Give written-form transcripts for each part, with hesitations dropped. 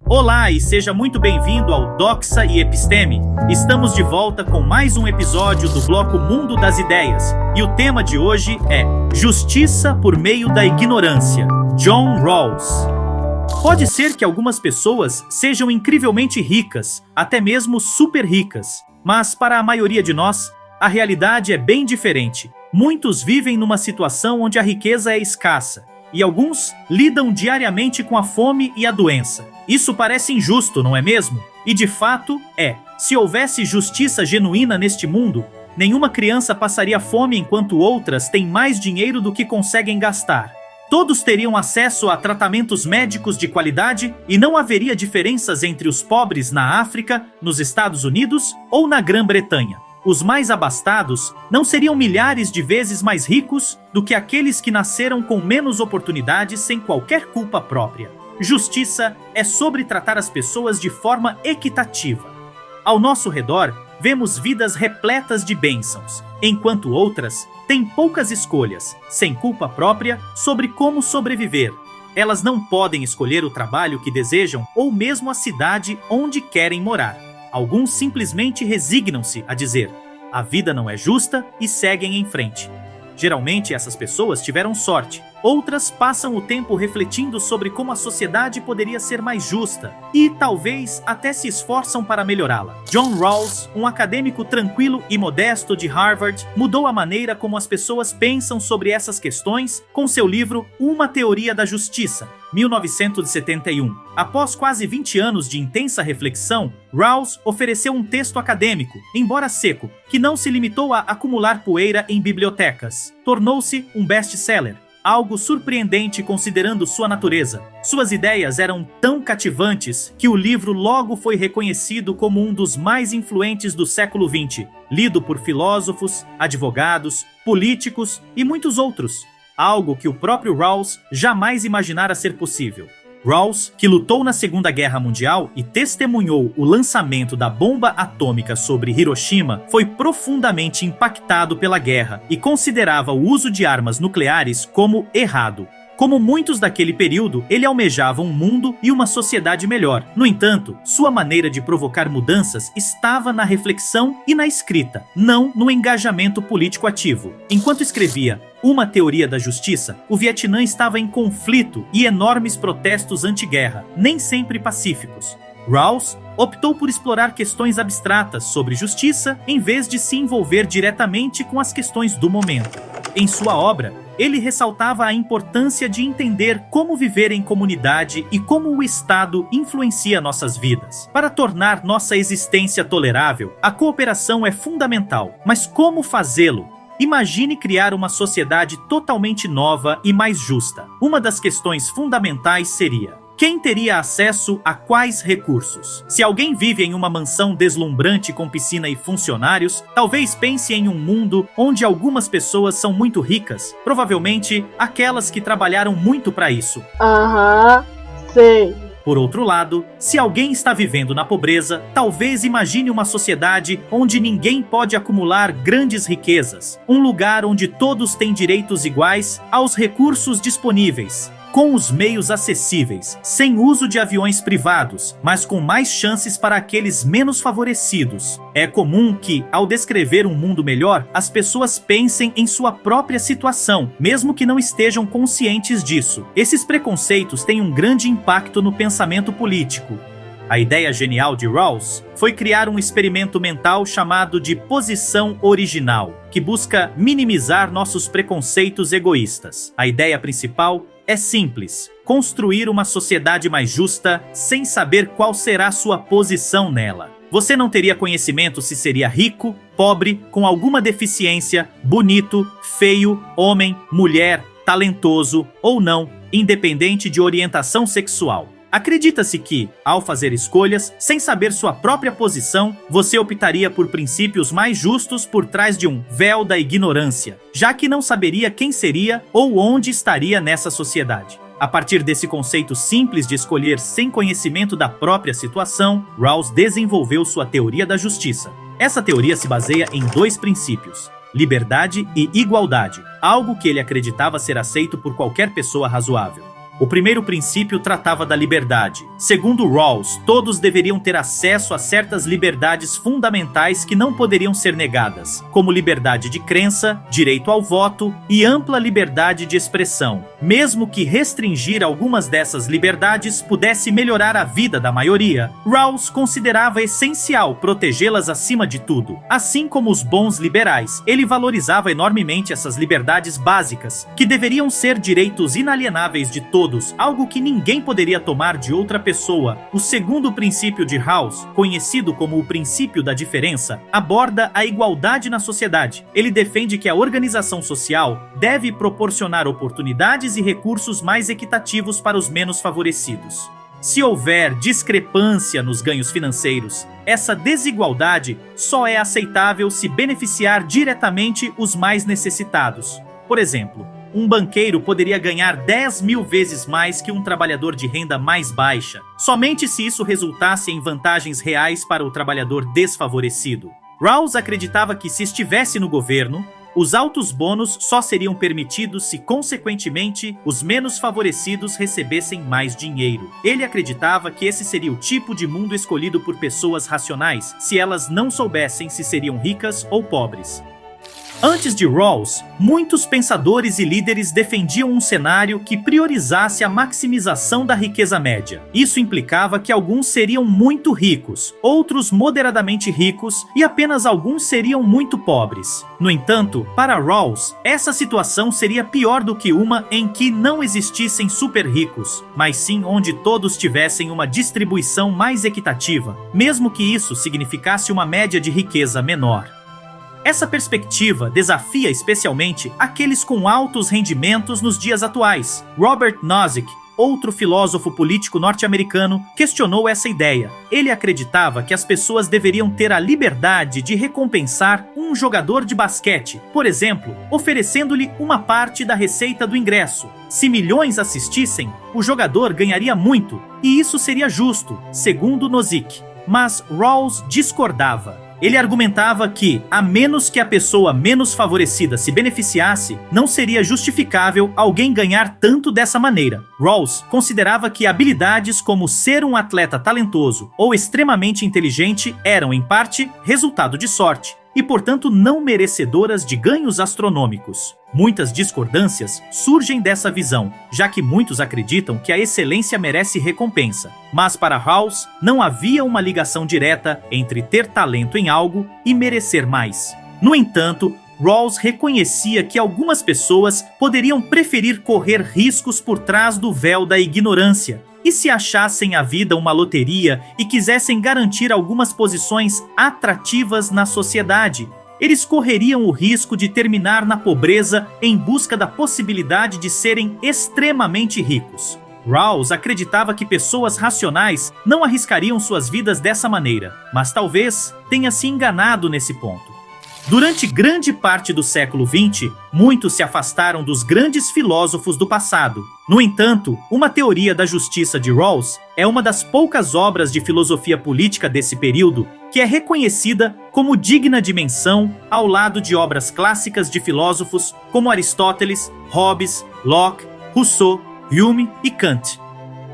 Olá e seja muito bem-vindo ao Doxa e Episteme. Estamos de volta com mais um episódio do bloco Mundo das Ideias. E o tema de hoje é Justiça por meio da ignorância. John Rawls. Pode ser que algumas pessoas sejam incrivelmente ricas, até mesmo super ricas. Mas para a maioria de nós, a realidade é bem diferente. Muitos vivem numa situação onde a riqueza é escassa. E alguns lidam diariamente com a fome e a doença. Isso parece injusto, não é mesmo? E de fato é. Se houvesse justiça genuína neste mundo, nenhuma criança passaria fome enquanto outras têm mais dinheiro do que conseguem gastar. Todos teriam acesso a tratamentos médicos de qualidade e não haveria diferenças entre os pobres na África, nos Estados Unidos ou na Grã-Bretanha. Os mais abastados não seriam milhares de vezes mais ricos do que aqueles que nasceram com menos oportunidades sem qualquer culpa própria. Justiça é sobre tratar as pessoas de forma equitativa. Ao nosso redor, vemos vidas repletas de bênçãos, enquanto outras têm poucas escolhas, sem culpa própria, sobre como sobreviver. Elas não podem escolher o trabalho que desejam ou mesmo a cidade onde querem morar. Alguns simplesmente resignam-se a dizer: a vida não é justa e seguem em frente. Geralmente essas pessoas tiveram sorte. Outras passam o tempo refletindo sobre como a sociedade poderia ser mais justa e talvez até se esforçam para melhorá-la. John Rawls, um acadêmico tranquilo e modesto de Harvard, mudou a maneira como as pessoas pensam sobre essas questões com seu livro Uma Teoria da Justiça, 1971. Após quase 20 anos de intensa reflexão, Rawls ofereceu um texto acadêmico, embora seco, que não se limitou a acumular poeira em bibliotecas. Tornou-se um best-seller. Algo surpreendente considerando sua natureza. Suas ideias eram tão cativantes que o livro logo foi reconhecido como um dos mais influentes do século XX, lido por filósofos, advogados, políticos e muitos outros. Algo que o próprio Rawls jamais imaginara ser possível. Rawls, que lutou na Segunda Guerra Mundial e testemunhou o lançamento da bomba atômica sobre Hiroshima, foi profundamente impactado pela guerra e considerava o uso de armas nucleares como errado. Como muitos daquele período, ele almejava um mundo e uma sociedade melhor. No entanto, sua maneira de provocar mudanças estava na reflexão e na escrita, não no engajamento político ativo. Enquanto escrevia Uma Teoria da Justiça, o Vietnã estava em conflito e enormes protestos anti-guerra, nem sempre pacíficos. Rawls optou por explorar questões abstratas sobre justiça em vez de se envolver diretamente com as questões do momento. Em sua obra, ele ressaltava a importância de entender como viver em comunidade e como o Estado influencia nossas vidas. Para tornar nossa existência tolerável, a cooperação é fundamental. Mas como fazê-lo? Imagine criar uma sociedade totalmente nova e mais justa. Uma das questões fundamentais seria: quem teria acesso a quais recursos? Se alguém vive em uma mansão deslumbrante com piscina e funcionários, talvez pense em um mundo onde algumas pessoas são muito ricas, provavelmente aquelas que trabalharam muito para isso. Sei. Por outro lado, se alguém está vivendo na pobreza, talvez imagine uma sociedade onde ninguém pode acumular grandes riquezas, um lugar onde todos têm direitos iguais aos recursos disponíveis, com os meios acessíveis, sem uso de aviões privados, mas com mais chances para aqueles menos favorecidos. É comum que, ao descrever um mundo melhor, as pessoas pensem em sua própria situação, mesmo que não estejam conscientes disso. Esses preconceitos têm um grande impacto no pensamento político. A ideia genial de Rawls foi criar um experimento mental chamado de posição original, que busca minimizar nossos preconceitos egoístas. A ideia principal é simples: construir uma sociedade mais justa sem saber qual será sua posição nela. Você não teria conhecimento se seria rico, pobre, com alguma deficiência, bonito, feio, homem, mulher, talentoso ou não, independente de orientação sexual. Acredita-se que, ao fazer escolhas, sem saber sua própria posição, você optaria por princípios mais justos por trás de um véu da ignorância, já que não saberia quem seria ou onde estaria nessa sociedade. A partir desse conceito simples de escolher sem conhecimento da própria situação, Rawls desenvolveu sua teoria da justiça. Essa teoria se baseia em dois princípios: liberdade e igualdade, algo que ele acreditava ser aceito por qualquer pessoa razoável. O primeiro princípio tratava da liberdade. Segundo Rawls, todos deveriam ter acesso a certas liberdades fundamentais que não poderiam ser negadas, como liberdade de crença, direito ao voto e ampla liberdade de expressão, mesmo que restringir algumas dessas liberdades pudesse melhorar a vida da maioria. Rawls considerava essencial protegê-las acima de tudo. Assim como os bons liberais, ele valorizava enormemente essas liberdades básicas, que deveriam ser direitos inalienáveis de todos, algo que ninguém poderia tomar de outra pessoa. O segundo princípio de Rawls, conhecido como o princípio da diferença, aborda a igualdade na sociedade. Ele defende que a organização social deve proporcionar oportunidades e recursos mais equitativos para os menos favorecidos. Se houver discrepância nos ganhos financeiros, essa desigualdade só é aceitável se beneficiar diretamente os mais necessitados. Por exemplo, um banqueiro poderia ganhar 10.000 vezes mais que um trabalhador de renda mais baixa, somente se isso resultasse em vantagens reais para o trabalhador desfavorecido. Rawls acreditava que, se estivesse no governo, os altos bônus só seriam permitidos se, consequentemente, os menos favorecidos recebessem mais dinheiro. Ele acreditava que esse seria o tipo de mundo escolhido por pessoas racionais, se elas não soubessem se seriam ricas ou pobres. Antes de Rawls, muitos pensadores e líderes defendiam um cenário que priorizasse a maximização da riqueza média. Isso implicava que alguns seriam muito ricos, outros moderadamente ricos e apenas alguns seriam muito pobres. No entanto, para Rawls, essa situação seria pior do que uma em que não existissem super ricos, mas sim onde todos tivessem uma distribuição mais equitativa, mesmo que isso significasse uma média de riqueza menor. Essa perspectiva desafia especialmente aqueles com altos rendimentos nos dias atuais. Robert Nozick, outro filósofo político norte-americano, questionou essa ideia. Ele acreditava que as pessoas deveriam ter a liberdade de recompensar um jogador de basquete, por exemplo, oferecendo-lhe uma parte da receita do ingresso. Se milhões assistissem, o jogador ganharia muito, e isso seria justo, segundo Nozick. Mas Rawls discordava. Ele argumentava que, a menos que a pessoa menos favorecida se beneficiasse, não seria justificável alguém ganhar tanto dessa maneira. Rawls considerava que habilidades como ser um atleta talentoso ou extremamente inteligente eram, em parte, resultado de sorte, e, portanto, não merecedoras de ganhos astronômicos. Muitas discordâncias surgem dessa visão, já que muitos acreditam que a excelência merece recompensa. Mas para Rawls, não havia uma ligação direta entre ter talento em algo e merecer mais. No entanto, Rawls reconhecia que algumas pessoas poderiam preferir correr riscos por trás do véu da ignorância. E se achassem a vida uma loteria e quisessem garantir algumas posições atrativas na sociedade, eles correriam o risco de terminar na pobreza em busca da possibilidade de serem extremamente ricos. Rawls acreditava que pessoas racionais não arriscariam suas vidas dessa maneira, mas talvez tenha se enganado nesse ponto. Durante grande parte do século XX, muitos se afastaram dos grandes filósofos do passado. No entanto, uma teoria da justiça de Rawls é uma das poucas obras de filosofia política desse período que é reconhecida como digna de menção ao lado de obras clássicas de filósofos como Aristóteles, Hobbes, Locke, Rousseau, Hume e Kant.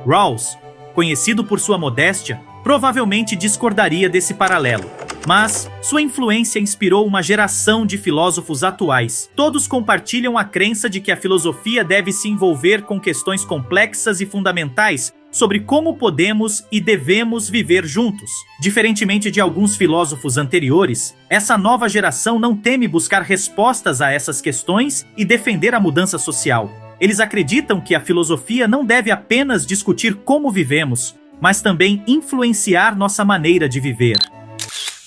Rawls, conhecido por sua modéstia, provavelmente discordaria desse paralelo. Mas sua influência inspirou uma geração de filósofos atuais. Todos compartilham a crença de que a filosofia deve se envolver com questões complexas e fundamentais sobre como podemos e devemos viver juntos. Diferentemente de alguns filósofos anteriores, essa nova geração não teme buscar respostas a essas questões e defender a mudança social. Eles acreditam que a filosofia não deve apenas discutir como vivemos, mas também influenciar nossa maneira de viver.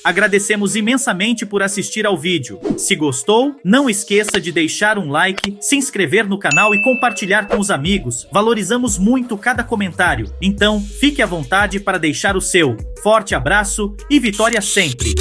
Agradecemos imensamente por assistir ao vídeo. Se gostou, não esqueça de deixar um like, se inscrever no canal e compartilhar com os amigos. Valorizamos muito cada comentário. Então, fique à vontade para deixar o seu. Forte abraço e vitória sempre!